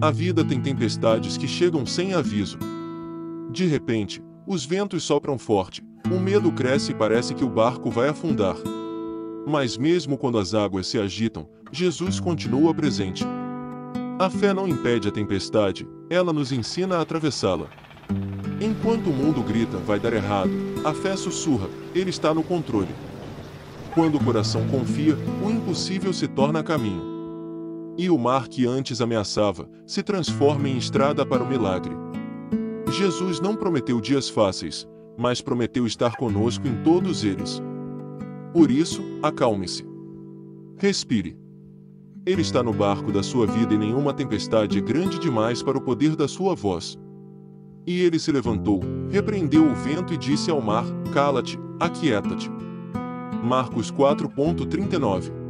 A vida tem tempestades que chegam sem aviso. De repente, os ventos sopram forte, o medo cresce e parece que o barco vai afundar. Mas mesmo quando as águas se agitam, Jesus continua presente. A fé não impede a tempestade, ela nos ensina a atravessá-la. Enquanto o mundo grita, vai dar errado, a fé sussurra, Ele está no controle. Quando o coração confia, o impossível se torna caminho. E o mar que antes ameaçava, se transforma em estrada para o milagre. Jesus não prometeu dias fáceis, mas prometeu estar conosco em todos eles. Por isso, acalme-se. Respire. Ele está no barco da sua vida e nenhuma tempestade é grande demais para o poder da sua voz. E ele se levantou, repreendeu o vento e disse ao mar, cala-te, aquieta-te. Marcos 4:39